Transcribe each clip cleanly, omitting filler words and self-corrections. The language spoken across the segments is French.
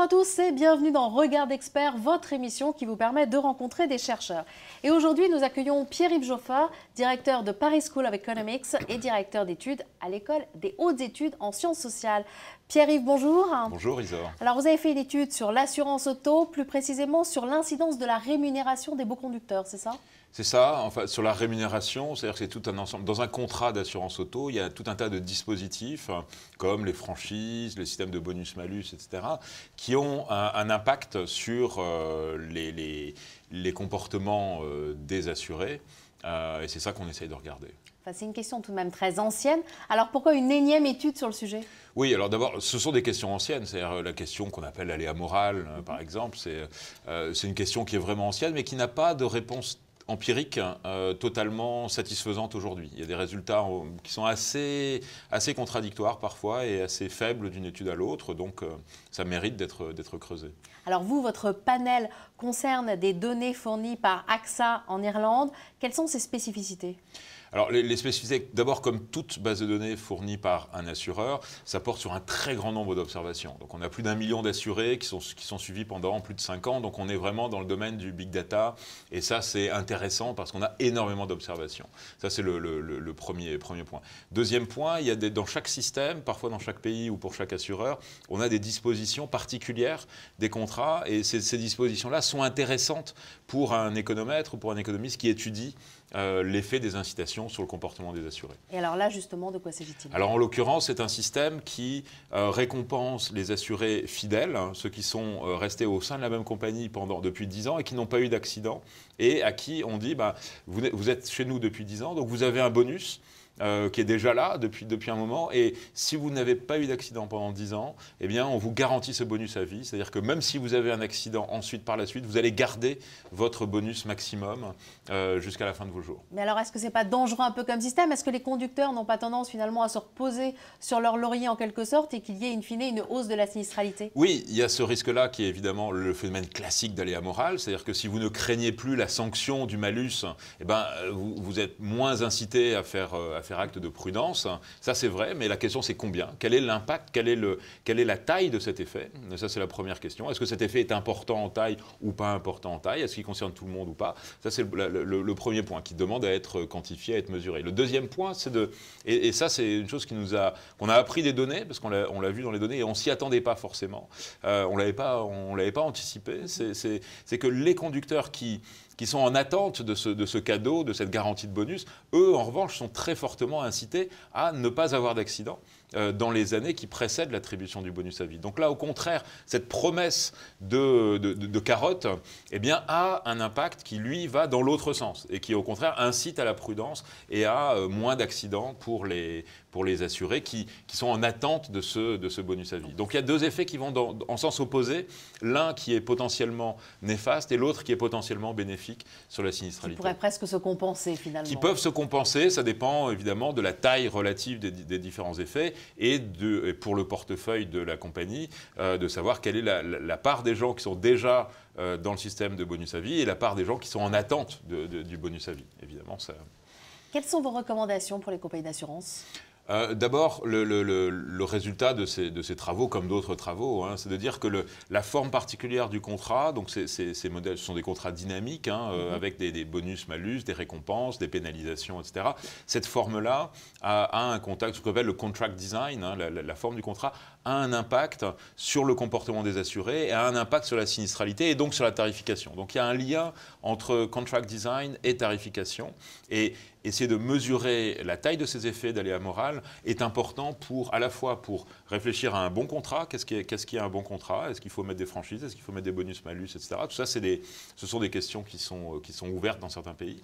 à tous et bienvenue dans Regard d'Expert, votre émission qui vous permet de rencontrer des chercheurs. Et aujourd'hui, nous accueillons Pierre-Yves Joffard, directeur de Paris School of Economics et directeur d'études à l'École des hautes études en sciences sociales. Pierre-Yves, bonjour. Bonjour Isor. Alors, vous avez fait une étude sur l'assurance auto, plus précisément sur l'incidence de la rémunération des beaux conducteurs, c'est ça ? C'est ça, enfin, sur la rémunération, c'est-à-dire que c'est tout un ensemble. Dans un contrat d'assurance auto, il y a tout un tas de dispositifs, comme les franchises, les systèmes de bonus-malus, etc., qui ont un impact sur les comportements des assurés. Et c'est ça qu'on essaye de regarder. C'est une question tout de même très ancienne. Alors pourquoi une énième étude sur le sujet ? Oui, alors d'abord, ce sont des questions anciennes. C'est-à-dire la question qu'on appelle l'aléa moral, par exemple. C'est une question qui est vraiment ancienne, mais qui n'a pas de réponse empirique totalement satisfaisante aujourd'hui. Il y a des résultats qui sont assez contradictoires parfois et assez faibles d'une étude à l'autre, donc ça mérite d'être creusé. Alors vous, votre panel concerne des données fournies par AXA en Irlande. Quelles sont ses spécificités ? Alors, les spécificités, d'abord, comme toute base de données fournie par un assureur, ça porte sur un très grand nombre d'observations. Donc, on a plus d'1 million d'assurés qui sont suivis pendant plus de 5 ans. Donc, on est vraiment dans le domaine du big data. Et ça, c'est intéressant parce qu'on a énormément d'observations. Ça, c'est le premier point. Deuxième point, il y a dans chaque système, parfois dans chaque pays ou pour chaque assureur, on a des dispositions particulières des contrats. Et ces dispositions-là sont intéressantes pour un économètre ou pour un économiste qui étudie l'effet des incitations sur le comportement des assurés. Et alors là, justement, de quoi s'agit-il ? Alors en l'occurrence, c'est un système qui récompense les assurés fidèles, ceux qui sont restés au sein de la même compagnie depuis 10 ans et qui n'ont pas eu d'accident, et à qui on dit vous êtes chez nous depuis 10 ans, donc vous avez un bonus qui est déjà là depuis un moment. Et si vous n'avez pas eu d'accident pendant 10 ans, eh bien, on vous garantit ce bonus à vie. C'est-à-dire que même si vous avez un accident par la suite, vous allez garder votre bonus maximum jusqu'à la fin de vos jours. Mais alors, est-ce que ce n'est pas dangereux un peu comme système ? Est-ce que les conducteurs n'ont pas tendance finalement à se reposer sur leur laurier en quelque sorte et qu'il y ait in fine une hausse de la sinistralité ? Oui, il y a ce risque-là qui est évidemment le phénomène classique d'aléa moral. C'est-à-dire que si vous ne craignez plus la sanction du malus, eh ben, vous êtes moins incité à faire acte de prudence. Ça, c'est vrai, mais la question, c'est combien ? Quel est l'impact ? Quelle est la taille de cet effet ? Ça, c'est la première question. Est-ce que cet effet est important en taille ou pas important en taille ? Est-ce qu'il concerne tout le monde ou pas ? Ça, c'est le premier point qui demande à être quantifié, à être mesuré. Le deuxième point, c'est et ça, c'est une chose qu'on a appris des données, parce qu'on l'a vu dans les données, et on ne s'y attendait pas forcément. On l'avait pas anticipé. C'est que les conducteurs qui sont en attente de ce cadeau, de cette garantie de bonus, eux, en revanche, sont très fortement incités à ne pas avoir d'accident dans les années qui précèdent l'attribution du bonus à vie. Donc là, au contraire, cette promesse de carotte, eh bien, a un impact qui, lui, va dans l'autre sens et qui, au contraire, incite à la prudence et à moins d'accidents pour les assurés qui sont en attente de ce bonus à vie. Donc il y a deux effets qui vont en sens opposé, l'un qui est potentiellement néfaste et l'autre qui est potentiellement bénéfique sur la sinistralité. Qui pourraient presque se compenser finalement. Qui peuvent se compenser, ça dépend évidemment de la taille relative des différents effets et pour le portefeuille de la compagnie, de savoir quelle est la part des gens qui sont déjà dans le système de bonus à vie et la part des gens qui sont en attente du bonus à vie. Évidemment, ça... Quelles sont vos recommandations pour les compagnies d'assurance ? D'abord, le résultat de ces travaux, comme d'autres travaux, c'est de dire que la forme particulière du contrat, donc ces modèles, ce sont des contrats dynamiques, avec des bonus-malus, des récompenses, des pénalisations, etc. Cette forme-là a un contact, ce qu'on appelle le contract design, la forme du contrat, a un impact sur le comportement des assurés et a un impact sur la sinistralité et donc sur la tarification. Donc il y a un lien entre contract design et tarification. Et essayer de mesurer la taille de ces effets d'aléa moral est important à la fois pour réfléchir à un bon contrat. Qu'est-ce qui est un bon contrat ? Est-ce qu'il faut mettre des franchises ? Est-ce qu'il faut mettre des bonus-malus, etc. Tout ça, ce sont des questions qui sont ouvertes dans certains pays.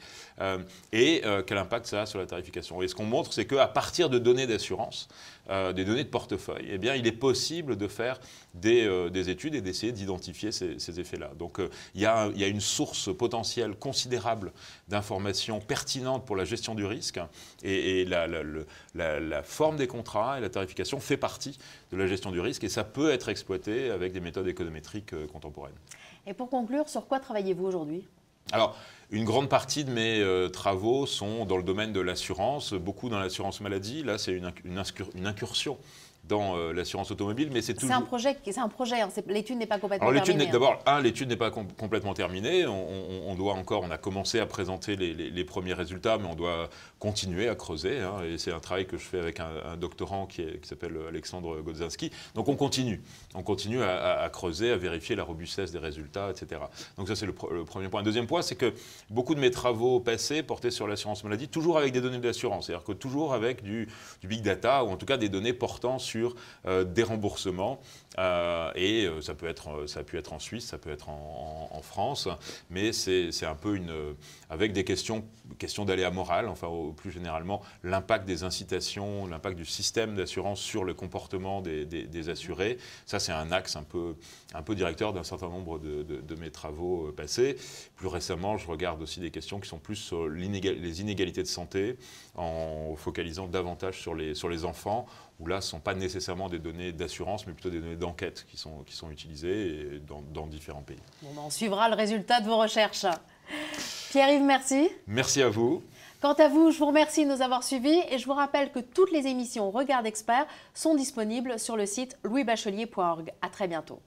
Quel impact ça a sur la tarification ? Et ce qu'on montre, c'est qu'à partir de données d'assurance, des données de portefeuille, eh bien, il est possible de faire des études et d'essayer d'identifier ces effets-là. Donc, il y a une source potentielle considérable d'informations pertinentes pour la gestion du risque et la forme des contrats et la tarification fait partie de la gestion du risque et ça peut être exploité avec des méthodes économétriques contemporaines. Et pour conclure, sur quoi travaillez-vous aujourd'hui ? Alors, une grande partie de mes travaux sont dans le domaine de l'assurance, beaucoup dans l'assurance maladie. Là, c'est une incursion dans l'assurance automobile, mais c'est toujours... C'est un projet, hein, l'étude n'est pas complètement Alors, terminée. D'abord, l'étude n'est pas complètement terminée. On a commencé à présenter les premiers résultats, mais on doit continuer à creuser. Hein, et c'est un travail que je fais avec un doctorant qui s'appelle Alexandre Godzinski. Donc, on continue à creuser, à vérifier la robustesse des résultats, etc. Donc, ça, c'est le premier point. Le deuxième point, c'est que beaucoup de mes travaux passés portaient sur l'assurance maladie, toujours avec des données d'assurance. C'est-à-dire que toujours avec du big data, ou en tout cas des données portant sur des remboursements. Ça a pu être en Suisse, ça peut être en France, mais c'est un peu avec des questions d'aléa moral, enfin plus généralement l'impact des incitations, l'impact du système d'assurance sur le comportement des assurés. Ça, c'est un axe un peu directeur d'un certain nombre de mes travaux passés. Plus récemment, je regarde aussi des questions qui sont plus sur les inégalités de santé, en focalisant davantage sur les enfants, où là, ce ne sont pas nécessairement des données d'assurance, mais plutôt des données d'enquête qui sont utilisées dans différents pays. Bon, on suivra le résultat de vos recherches. Pierre-Yves, merci. Merci à vous. Quant à vous, je vous remercie de nous avoir suivis et je vous rappelle que toutes les émissions Regard d'Expert sont disponibles sur le site louisbachelier.org. À très bientôt.